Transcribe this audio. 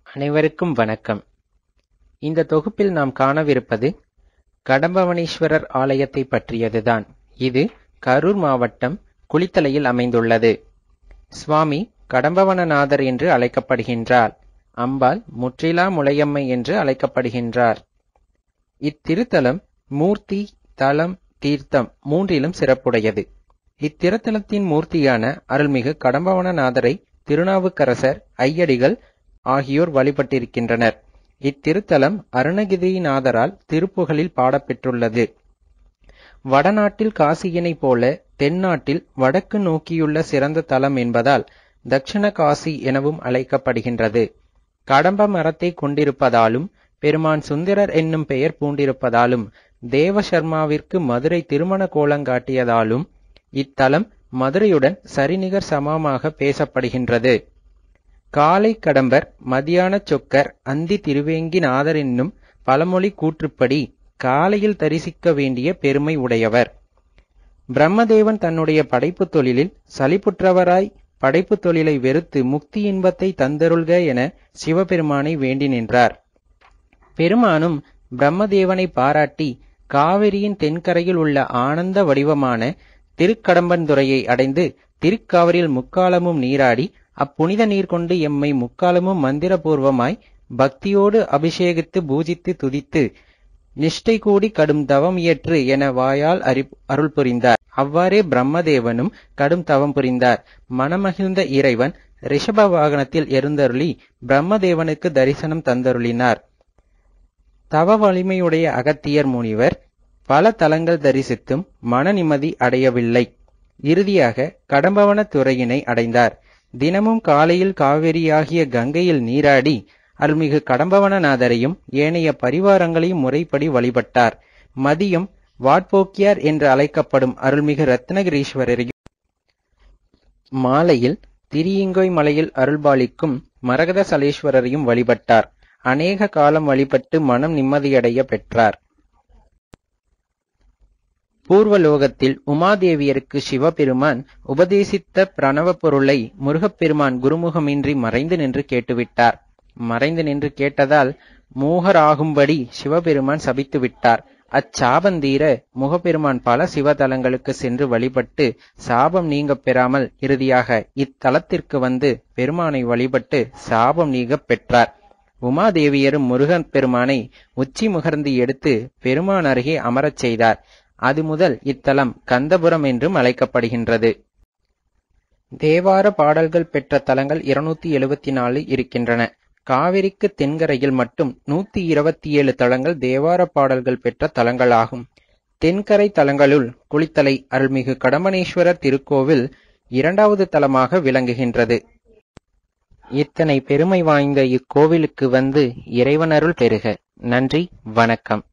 அனைவருக்கும் வணக்கம். இந்த தொகுப்பில் நாம் காணவிருப்பது கடம்பவனேஸ்வரர் ஆலயத்தை பற்றியதுதான். இது கரூர் மாவட்டம் குளித்தலையில் அமைந்துள்ளது. சுவாமி கடம்பவனநாதர் என்று அழைக்கப்படுகின்றார். அம்பாள் முற்றிலா முலையம்மை என்று அழைக்கப்படுகின்றார். இத்திருத்தலம் மூர்த்தி, தலம், தீர்த்தம் மூன்றிலும் சிறப்புடையது. இத்திருத்தலத்தின் மூர்த்தியான அருள்மிகு கடம்பவனநாதரை திருநாவுக்கரசர், ஐயடிகள் ஆகியோர் வழிபட்டிருக்கின்றனர். இத்திருத்தலம் அருணகிரிநாதரால் திருப்புகழில் பாடப்பெற்றுள்ளது. வடநாட்டில் காசியினைப் போல தென்னாட்டில் வடக்கு நோக்கியுள்ள சிறந்த தலம் என்பதால் தட்சிண காசி எனவும் அழைக்கப்படுகின்றது. கடம்ப மரத்தை கொண்டிருப்பதாலும் பெருமான் சுந்தரர் என்னும் பெயர் பூண்டிருப்பதாலும் தேவசர்மாவிற்கு மதுரை திருமண கோலங்காட்டியதாலும் இத்தலம் மதுரையுடன் சரிநிகர் சமமாக பேசப்படுகின்றது. காலை கடம்பர், மதியான சொக்கர், அந்தி திருவேங்கிநாதர் என்னும் பழமொழி கூற்றுப்படி காலையில் தரிசிக்க வேண்டிய பெருமை உடையவர். பிரம்மதேவன் தன்னுடைய படைப்பு தொழிலில் சலிப்புற்றவராய் படைப்பு தொழிலை வெறுத்து முக்தி இன்பத்தை தந்தருள்க என சிவபெருமானை வேண்டி நின்றார். பெருமானும் பிரம்மதேவனை பாராட்டி காவிரியின் தென்கரையில் உள்ள ஆனந்த வடிவமான திருக்கடம்பன்துறையை அடைந்து திருக்காவிரியில் முக்காலமும் நீராடி அப்புனித நீர் கொண்டு எம்மை முக்காலமும் மந்திரபூர்வமாய் பக்தியோடு அபிஷேகித்து பூஜித்து துதித்து நிஷ்டை கூடி கடும் தவம் இயற்று என வாயால் அருள் புரிந்தார். அவ்வாறே பிரம்மதேவனும் கடும் தவம் புரிந்தார். மனமகிழ்ந்த இறைவன் ரிஷப வாகனத்தில் எழுந்தருளி பிரம்மதேவனுக்கு தரிசனம் தந்தருளினார். தவ வலிமையுடைய அகத்தியர் முனிவர் பல தலங்கள் தரிசித்தும் மன நிம்மதி அடையவில்லை. இறுதியாக கடம்பவன துறையினை அடைந்தார். தினமும் காலையில் காவிரியாகிய கங்கையில் நீராடி அருள்மிகு கடம்பவனநாதரையும் ஏனைய பரிவாரங்களையும் முறைப்படி வழிபட்டார். மதியம் வாட்போக்கியார் என்று அழைக்கப்படும் அருள்மிகு ரத்னகிரீஸ்வரரையும் மாலையில் திரியங்கோய் மலையில் அருள்பாலிக்கும் மரகத சலேஸ்வரரையும் வழிபட்டார். அநேக காலம் வழிபட்டு மனம் நிம்மதியடைய பெற்றார். பூர்வலோகத்தில் உமாதேவியருக்கு சிவபெருமான் உபதேசித்த பிரணவ பொருளை முருகப்பெருமான் குருமுகமின்றி மறைந்து நின்று கேட்டுவிட்டார். மறைந்து நின்று கேட்டதால் மூகராகும்படி சிவபெருமான் சபித்து விட்டார். அச்சாபந்தீர முகப்பெருமான் பல சிவதலங்களுக்கு சென்று வழிபட்டு சாபம் நீங்க பெறாமல் இறுதியாக இத்தலத்திற்கு வந்து பெருமானை வழிபட்டு சாபம் நீங்க பெற்றார். உமாதேவியரும் முருகன் பெருமானை உச்சி முகர்ந்து எடுத்து பெருமான் அருகே அமரச் செய்தார். அது முதல் இத்தலம் கந்தபுரம் என்றும் அழைக்கப்படுகின்றது. தேவார பாடல்கள் பெற்ற தலங்கள் 274 இருக்கின்றன. காவிரிக்கு தென்கரையில் மட்டும் 127 தலங்கள் தேவார பாடல்கள் பெற்ற தலங்களாகும். தென்கரை தலங்களுள் குளித்தலை அருள்மிகு கடம்பவனேஸ்வரர் திருக்கோவில் 2வது தலமாக விளங்குகின்றது. இத்தனை பெருமை வாய்ந்த இக்கோவிலுக்கு வந்து இறைவனருள் பெறுக. நன்றி, வணக்கம்.